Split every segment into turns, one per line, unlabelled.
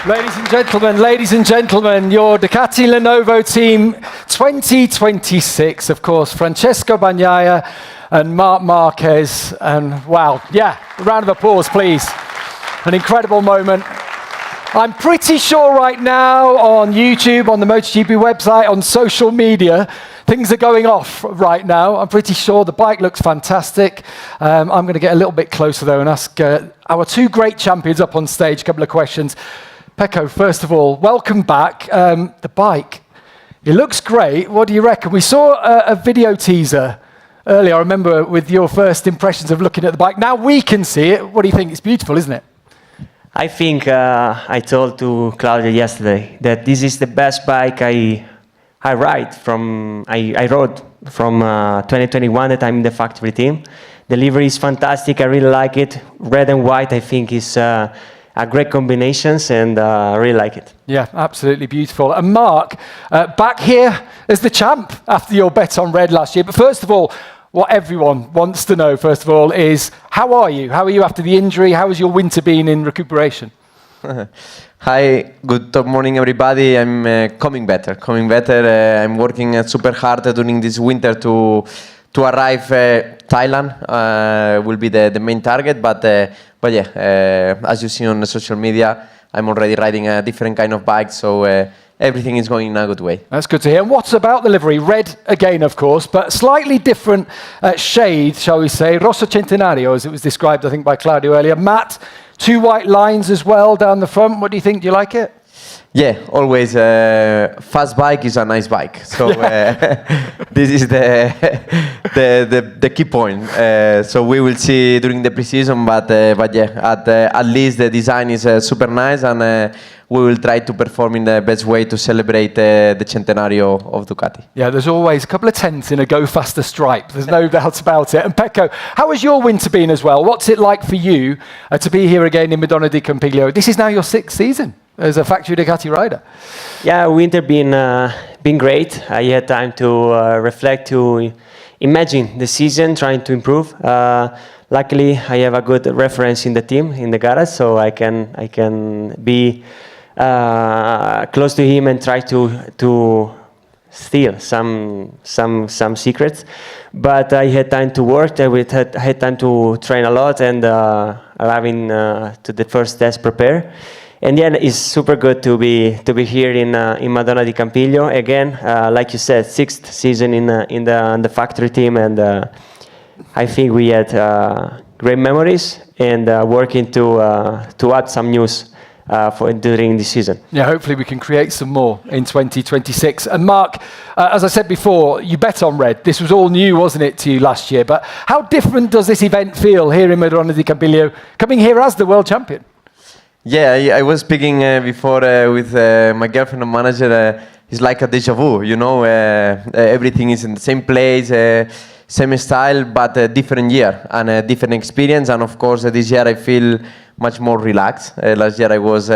Ladies and gentlemen, your Ducati Lenovo team 2026, of course, Francesco Bagnaia and Marc Marquez. And wow, yeah, a round of applause, please. An incredible moment. I'm pretty sure right now on YouTube, on the Motogp website, on social media, things are going off right now. I'm pretty sure the bike looks fantastic. I'm going to get a little bit closer though and ask our two great champions up on stage a couple of questions. Pecco, first of all, welcome back. The bike, it looks great. What do you reckon? We saw a video teaser earlier, I remember, with your first impressions of looking at the bike. Now we can see it. What do you think? It's beautiful, isn't it?
I think I told to Claudia yesterday that this is the best bike I rode from 2021 that I'm in the factory team. The livery is fantastic. I really like it. Red and white, I think, is a great combinations, and I really like it.
Yeah, absolutely beautiful. And Marc, back here as the champ after your bet on red last year. But first of all, what everyone wants to know, first of all, is how are you? How are you after the injury? How has your winter been in recuperation?
Hi, good morning, everybody. I'm coming better. I'm working super hard during this winter to arrive. Thailand will be the main target, but yeah, as you see on the social media, I'm already riding a different kind of bike, so everything is going in a good way.
That's good to hear. And what's about the livery? Red again, of course, but slightly different shade, shall we say. Rosso Centenario, as it was described, I think, by Claudio earlier. Matte, two white lines as well down the front. What do you think? Do you like it?
Yeah, always. Fast bike is a nice bike. So this is the key point. So we will see during the preseason, but yeah, at least the design is super nice, and we will try to perform in the best way to celebrate the Centenario of Ducati.
Yeah, there's always a couple of tents in a Go Faster stripe. There's no doubt about it. And Pecco, how has your winter been as well? What's it like for you to be here again in Madonna di Campiglio? This is now your 6th season as a factory Ducati rider.
Yeah, winter been great. I had time to reflect, to imagine the season, trying to improve. Luckily, I have a good reference in the team, in the garage, so I can be close to him and try to steal some secrets. But I had time to work. I had time to train a lot and arriving to the first test prepare. And yeah, it's super good to be here in Madonna di Campiglio again. Like you said, 6th season in the factory team, and I think we had great memories and working to add some news during this season.
Yeah, hopefully we can create some more in 2026. And Marc, as I said before, you bet on red. This was all new, wasn't it, to you last year? But how different does this event feel here in Madonna di Campiglio, coming here as the world champion?
Yeah, I was speaking before with my girlfriend and manager. It's like a deja vu, you know. Everything is in the same place, same style, but a different year and a different experience. And of course, this year I feel much more relaxed. Last year I was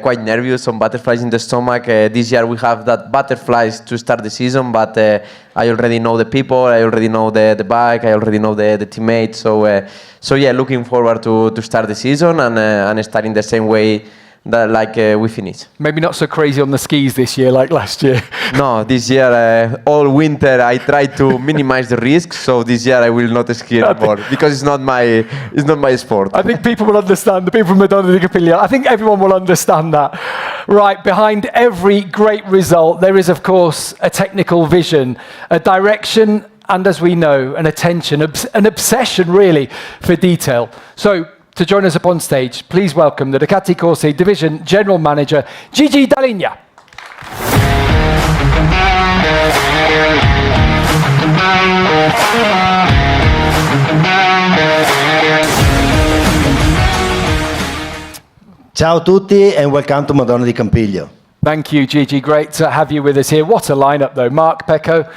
quite nervous, some butterflies in the stomach. This year we have that butterflies to start the season, but I already know the people, I already know the bike, I already know the teammates. So yeah, looking forward to start the season and starting the same way that we finished.
Maybe not so crazy on the skis this year like last year.
No, this year all winter I tried to minimize the risk. So this year I will not ski anymore because it's not my sport.
I think people will understand. The people from Madonna di Campiglio. I think everyone will understand that. Right, behind every great result, there is of course a technical vision, a direction, and as we know, an attention, an obsession really for detail. So, to join us up on stage, please welcome the Ducati Corse Division General Manager, Gigi Dall'Igna.
Ciao a tutti and welcome to Madonna di Campiglio.
Thank you, Gigi. Great to have you with us here. What a lineup, though. Marc, Pecco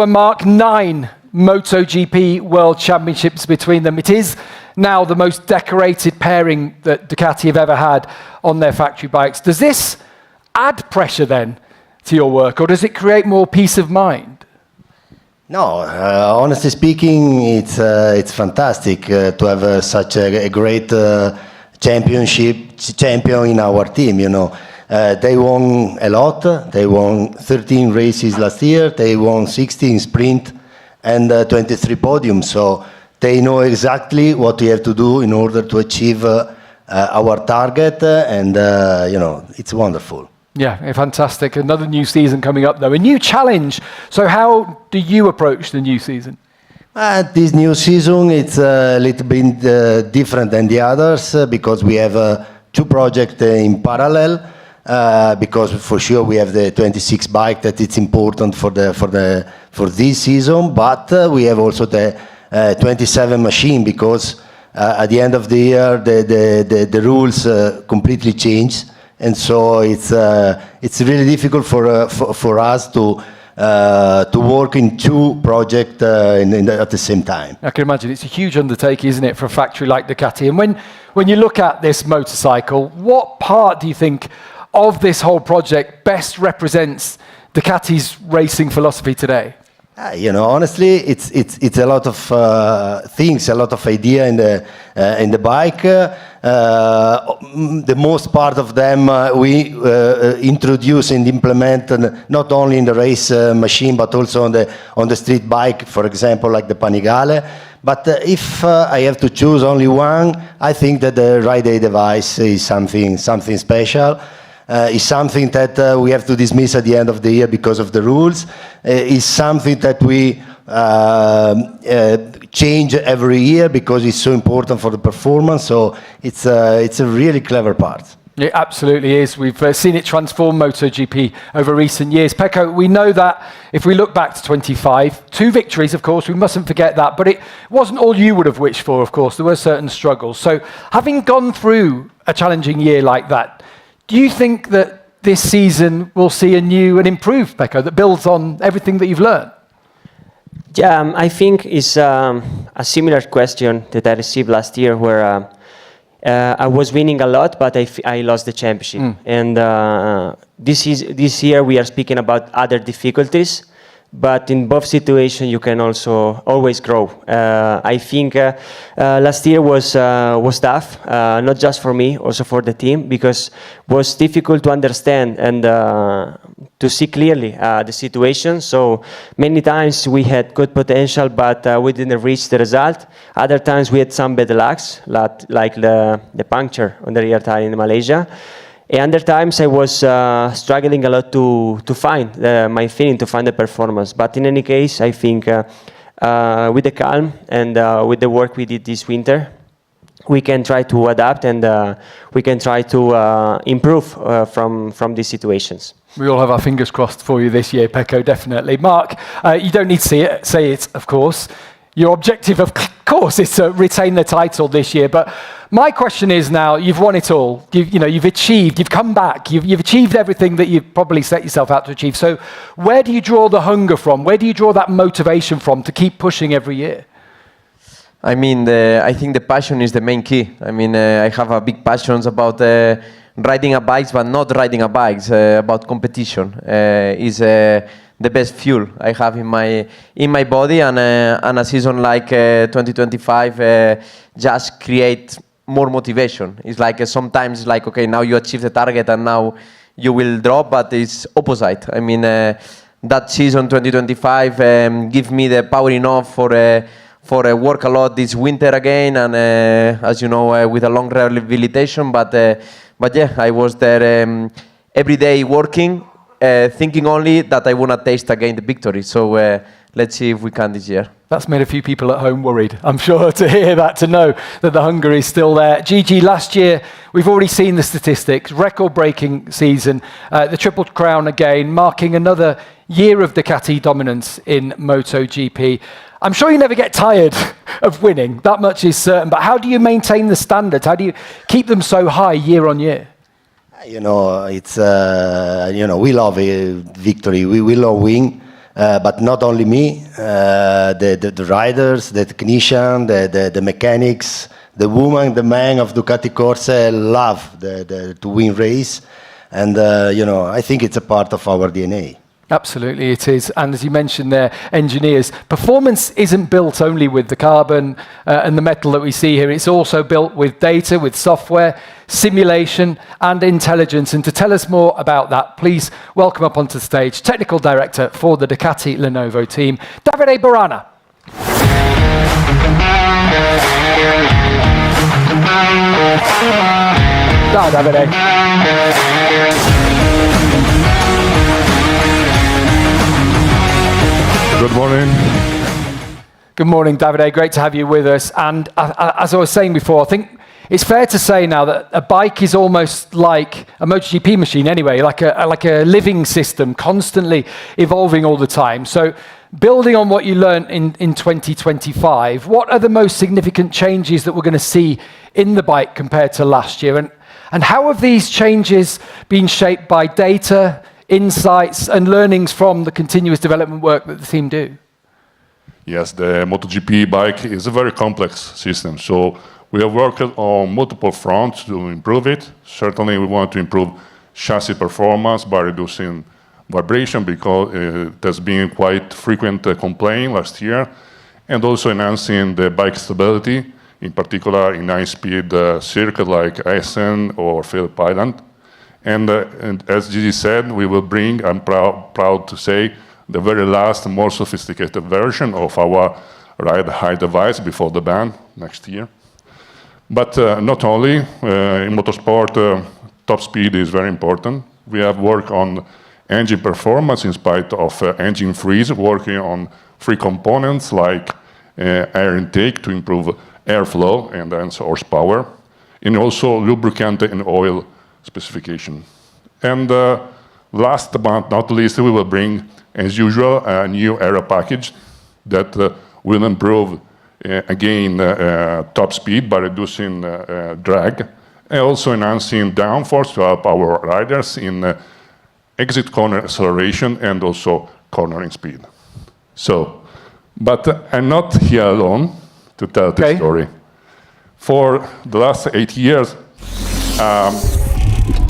and Marc, 9 Motogp World Championships between them. It is now the most decorated pairing that Ducati have ever had on their factory bikes. Does this add pressure then to your work, or does it create more peace of mind?
No, honestly speaking, it's fantastic to have such a great championship champion in our team. They won a lot. They won 13 races last year. They won 16 sprint and 23 podiums. So they know exactly what we have to do in order to achieve our target, and it's wonderful.
Yeah, fantastic. Another new season coming up, though. A new challenge. So how do you approach the new season?
This new season, it's a little bit different than the others because we have 2 projects in parallel. Because for sure we have the 26 bike that it's important for this season, but we have also the 27 machine because at the end of the year the rules completely change. And so it's really difficult for us to work in 2 projects at the same time.
I can imagine it's a huge undertaking, isn't it, for a factory like Ducati? And when you look at this motorcycle, what part do you think of this whole project best represents Ducati's racing philosophy today?
Honestly, it's a lot of things, a lot of idea in the bike. The most part of them we introduce and implement not only in the race machine but also on the street bike, for example, like the Panigale. But if I have to choose only one, I think that the Ride Day device is something special. Is something that we have to dismiss at the end of the year because of the rules. Is something that we change every year because it's so important for the performance. So it's a really clever part.
It absolutely is. We've seen it transform MotoGP over recent years. Pecco, we know that if we look back to 25, 2 victories, of course, we mustn't forget that, but it wasn't all you would have wished for, of course. There were certain struggles. So having gone through a challenging year like that, do you think that this season will see a new and improved Pecco that builds on everything that you've learned?
Yeah, I think it's a similar question that I received last year where I was winning a lot, but I lost the championship. And this year we are speaking about other difficulties, but in both situations you can also always grow. I think last year was tough, not just for me, also for the team, because it was difficult to understand and to see clearly the situation. So many times we had good potential, but we didn't reach the result. Other times we had some bad lucks, like the puncture on the rear tire in Malaysia. And other times I was struggling a lot to find my feeling, to find the performance. But in any case, I think with the calm and with the work we did this winter, we can try to adapt and we can try to improve from these situations.
We all have our fingers crossed for you this year, Pecco, definitely. Marc, you don't need to say it, of course. Your objective, of course, is to retain the title this year. But my question is now, you've won it all. You've achieved, you've come back, you've achieved everything that you've probably set yourself out to achieve. So where do you draw the hunger from? Where do you draw that motivation from to keep pushing every year?
I mean, I think the passion is the main key. I mean, I have a big passion about riding a bike, but not riding a bike. About competition is the best fuel I have in my body, and a season like 2025 just create more motivation. It's like sometimes it's like, okay, now you achieve the target and now you will drop, but it's opposite. I mean, that season 2025 give me the power enough for work a lot this winter again, and as you know, with a long rehabilitation. But yeah, I was there every day working, thinking only that I want to taste again the victory. So let's see if we can this year.
That's made a few people at home worried, I'm sure, to hear that, to know that the hunger is still there. Gigi, last year, we've already seen the statistics, record-breaking season, the Triple Crown again, marking another year of Ducati dominance in MotoGP. I'm sure you never get tired of winning, that much is certain, but how do you maintain the standards? How do you keep them so high year on year?
It's, we love victory, we love win. But not only me, the riders, the technician, the mechanics, the woman, the man of Ducati Corse love to win race, and I think it's a part of our DNA.
Absolutely, it is. And as you mentioned there, engineers, performance isn't built only with the carbon and the metal that we see here. It's also built with data, with software, simulation, and intelligence. And to tell us more about that, please welcome up onto the stage Technical Director for the Ducati Lenovo team, Davide Barana. Ciao, Davide.
Good morning.
Good morning, Davide. Great to have you with us. And as I was saying before, I think it's fair to say now that a bike is almost like a MotoGP machine anyway, like a living system, constantly evolving all the time. So building on what you learned in 2025, what are the most significant changes that we're going to see in the bike compared to last year? And how have these changes been shaped by data, insights and learnings from the continuous development work that the team do?
Yes, the MotoGP bike is a very complex system. So we have worked on multiple fronts to improve it. Certainly we want to improve chassis performance by reducing vibration because it has been quite frequent complaint last year, and also enhancing the bike stability, in particular in high-speed circuit like Essen or Phillip Island. And as Gigi said, we will bring, I'm proud to say, the very last, more sophisticated version of our ride high device before the ban next year. But not only, in motorsport, top speed is very important. We have worked on engine performance in spite of engine freeze, working on free components like air intake to improve airflow and hence horsepower, and also lubricant and oil specification. And last but not least, we will bring, as usual, a new aero package that will improve, again, top speed by reducing drag, and also enhancing downforce to help our riders in exit corner acceleration and also cornering speed. So, but I'm not here alone to tell the story. For the last 8 years,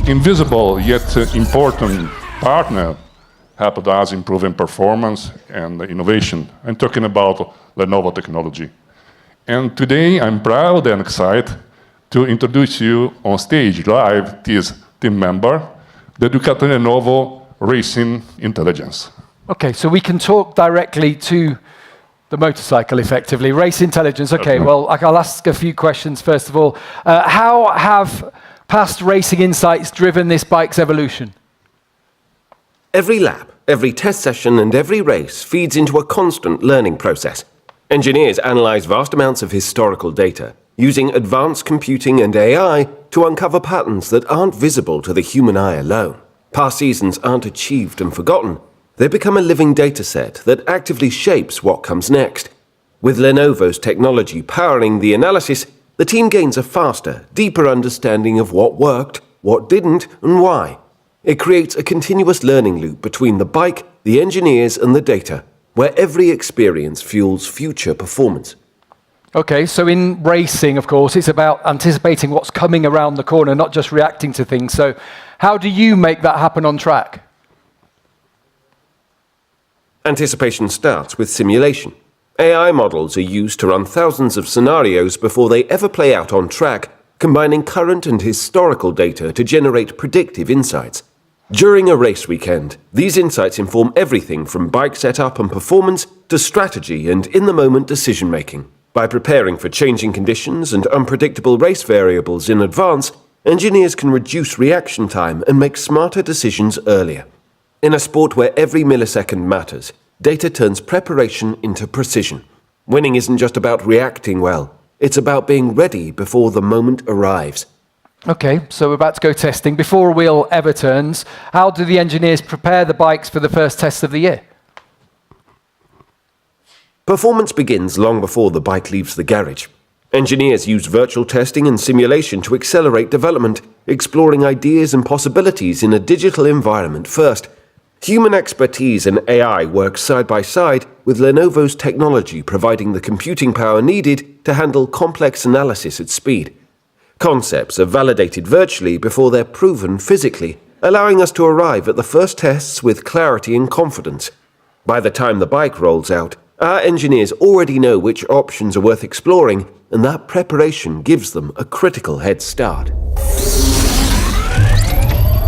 invisible yet important partner helped us improving performance and innovation. I'm talking about Lenovo technology. And today I'm proud and excited to introduce you on stage live this team member, the Ducati Lenovo Racing Intelligence. Okay,
so we can talk directly to the motorcycle effectively. Race intelligence, okay, well, I'll ask a few questions first of all. How have past racing insights driven this bike's evolution?
Every lap, every test session and every race feeds into a constant learning process. Engineers analyze vast amounts of historical data, using advanced computing and AI to uncover patterns that aren't visible to the human eye alone. Past seasons aren't achieved and forgotten. They become a living data set that actively shapes what comes next. With Lenovo's technology powering the analysis, the team gains a faster, deeper understanding of what worked, what didn't, and why. It creates a continuous learning loop between the bike, the engineers, and the data, where every experience fuels future performance.
Okay, so in racing, of course, it's about anticipating what's coming around the corner, not just reacting to things. So how do you make that happen on track?
Anticipation starts with simulation. AI models are used to run thousands of scenarios before they ever play out on track, combining current and historical data to generate predictive insights. During a race weekend, these insights inform everything from bike setup and performance to strategy and in-the-moment decision-making. By preparing for changing conditions and unpredictable race variables in advance, engineers can reduce reaction time and make smarter decisions earlier. In a sport where every millisecond matters, data turns preparation into precision. Winning isn't just about reacting well, it's about being ready before the moment arrives.
Okay, so we're about to go testing. Before a wheel ever turns, how do the engineers prepare the bikes for the first test of the year?
Performance begins long before the bike leaves the garage. Engineers use virtual testing and simulation to accelerate development, exploring ideas and possibilities in a digital environment first. Human expertise and AI work side by side, with Lenovo's technology providing the computing power needed to handle complex analysis at speed. Concepts are validated virtually before they're proven physically, allowing us to arrive at the first tests with clarity and confidence. By the time the bike rolls out, our engineers already know which options are worth exploring, and that preparation gives them a critical head start.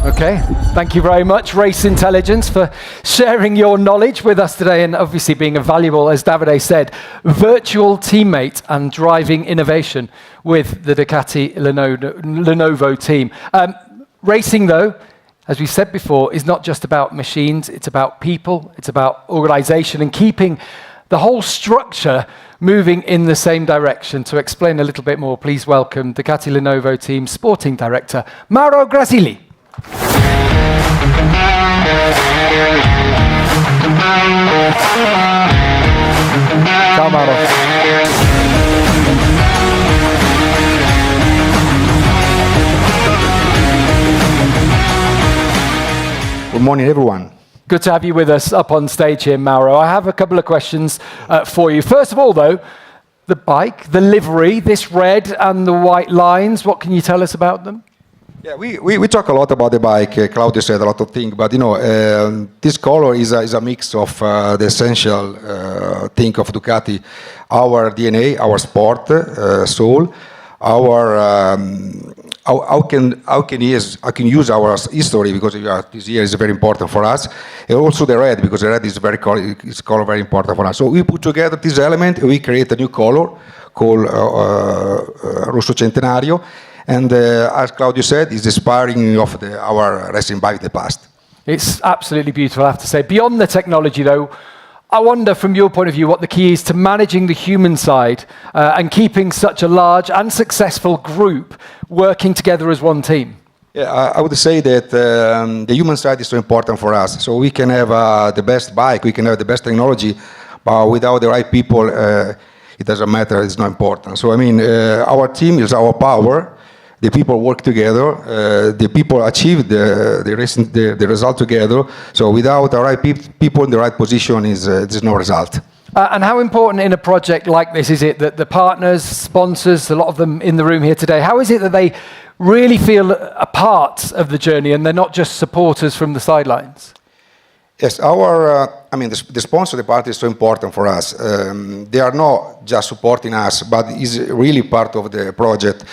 Okay, thank you very much, Race Intelligence, for sharing your knowledge with us today and obviously being a valuable, as Davide said, virtual teammate and driving innovation with the Ducati Lenovo team. Racing, though, as we said before, is not just about machines, it's about people, it's about organization and keeping the whole structure moving in the same direction. To explain a little bit more, please welcome Ducati Lenovo team sporting director, Mauro Grasili. Ciao Mauro.
Good morning, everyone.
Good to have you with us up on stage here, Mauro. I have a couple of questions for you. First of all, though, the bike, the livery, this red and the white lines, what can you tell us about them?
Yeah, we talk a lot about the bike. Claudio said a lot of things, but this color is a mix of the essential thing of Ducati, our DNA, our sport, soul, our how can use our history, because this year is very important for us, and also the red, because the red is color very important for us. So we put together this element, we create a new color called Rosso Centenario. And as Claudio said, it's inspiring of our racing bike in the past.
It's absolutely beautiful, I have to say. Beyond the technology, though, I wonder, from your point of view, what the key is to managing the human side and keeping such a large and successful group working together as one team.
Yeah, I would say that the human side is so important for us. So we can have the best bike, we can have the best technology, but without the right people, it doesn't matter, it's not important. So I mean, our team is our power. The people work together. The people achieve the result together. So without the right people in the right position, there's no result.
And how important in a project like this is it that the partners, sponsors, a lot of them in the room here today, how is it that they really feel a part of the journey and they're not just supporters from the sidelines?
Yes, the sponsor, the party is so important for us. They are not just supporting us, but is really part of the project.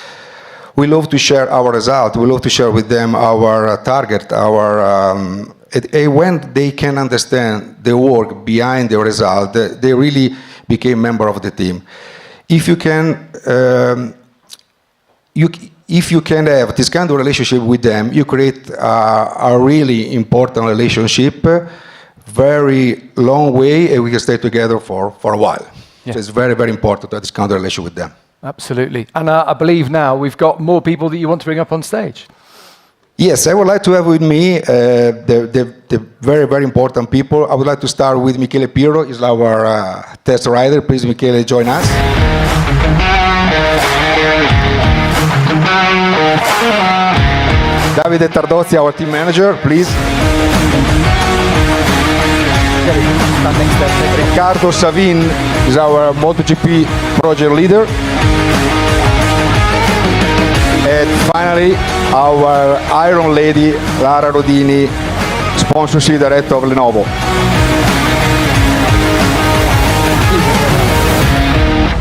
We love to share our result. We love to share with them our target, when they can understand the work behind the result, they really became member of the team. If you can have this kind of relationship with them, you create a really important relationship, very long way, and we can stay together for a while. Yeah. So it's very, very important to have this kind of relationship with them.
Absolutely. And I believe now we've got more people that you want to bring up on stage.
Yes, I would like to have with me the very, very important people. I would like to start with Michele Pirro, is our test rider. Please, Michele, join us. Davide Tardozzi, our team manager, please. Riccardo Savin is our Motogp project leader. And finally, our Iron Lady, Lara Rodini, sponsorship director of Lenovo.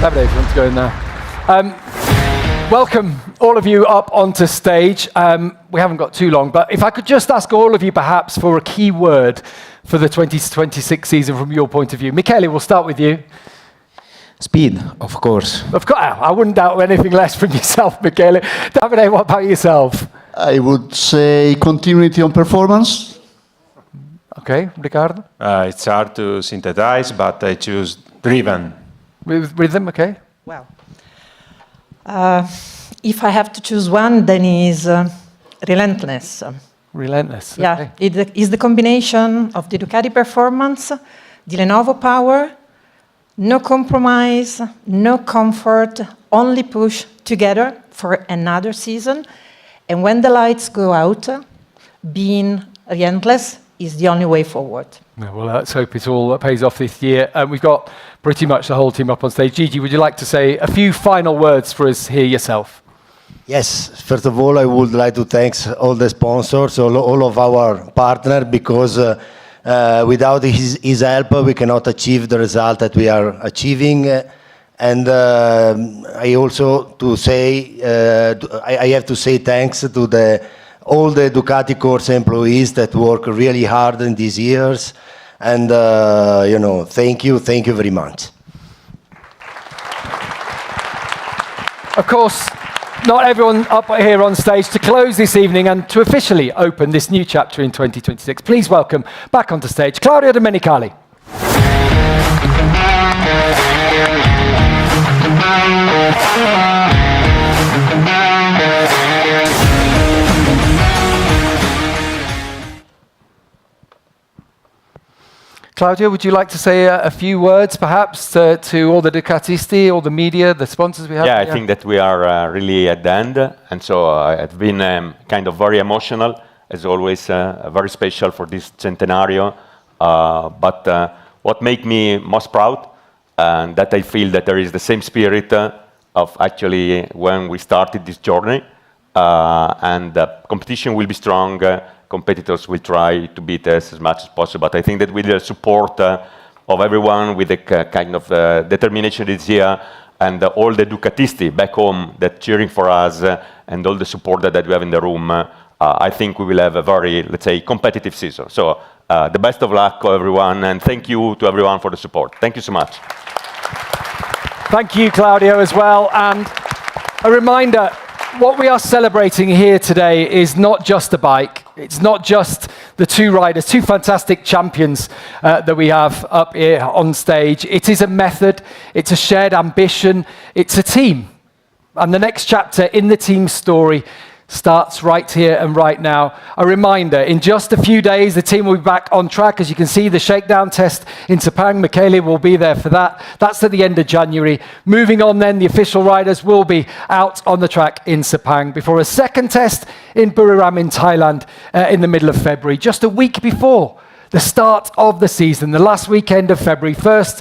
Davide, if you want to go in there. Welcome all of you up onto stage. We haven't got too long, but if I could just ask all of you perhaps for a key word for the 2026 season from your point of view. Michele, we'll start with you.
Speed, of course.
Of course, I wouldn't doubt anything less from yourself, Michele. Davide, what about yourself?
I would say continuity on performance.
Okay, Riccardo?
It's hard to synthesize, but I choose driven.
With rhythm, okay.
Well, if I have to choose one, then is relentless.
Relentless.
Yeah,
okay.
it is the combination of the Ducati performance, the Lenovo power, no compromise, no comfort, only push together for another season. And when the lights go out, being relentless is the only way forward.
Well, let's hope it all pays off this year. We've got pretty much the whole team up on stage. Gigi, would you like to say a few final words for us here yourself?
Yes, first of all, I would like to thank all the sponsors, all of our partners, because without his help, we cannot achieve the result that we are achieving. And I also to say, I have to say thanks to all the Ducati course employees that work really hard in these years. And thank you very much.
Of course, not everyone up here on stage. To close this evening and to officially open this new chapter in 2026, please welcome back onto stage Claudio Domenicali. Claudio, would you like to say a few words, perhaps, to all the Ducatisti, all the media, the sponsors we have?
Yeah, I think that we are really at the end, and so it's been kind of very emotional, as always, very special for this centenario. But what makes me most proud, and that I feel that there is the same spirit of actually when we started this journey, and the competition will be strong. Competitors will try to beat us as much as possible. But I think that with the support of everyone, with the kind of determination this year, and all the Ducatisti back home that cheering for us, and all the support that we have in the room, I think we will have a very, let's say, competitive season. So the best of luck to everyone, and thank you to everyone for the support. Thank you so much.
Thank you, Claudio, as well. And a reminder, what we are celebrating here today is not just a bike. It's not just the two riders, two fantastic champions that we have up here on stage. It is a method, it's a shared ambition, it's a team. And the next chapter in the team story starts right here and right now. A reminder, in just a few days, the team will be back on track. As you can see, the shakedown test in Sepang, Michele will be there for that. That's at the end of January. Moving on then, the official riders will be out on the track in Sepang before a second test in Buriram in Thailand in the middle of February, just a week before the start of the season, the last weekend of February, first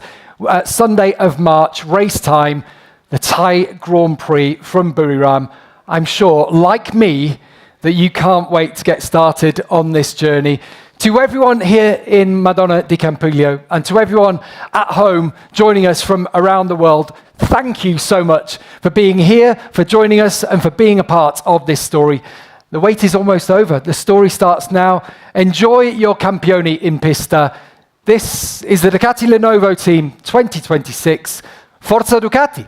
Sunday of March, race time, the Thai Grand Prix from Buriram. I'm sure, like me, that you can't wait to get started on this journey. To everyone here in Madonna di Campiglio and to everyone at home joining us from around the world, thank you so much for being here, for joining us, and for being a part of this story. The wait is almost over. The story starts now. Enjoy your Campioni in Pista. This is the Ducati Lenovo Team 2026. Forza Ducati!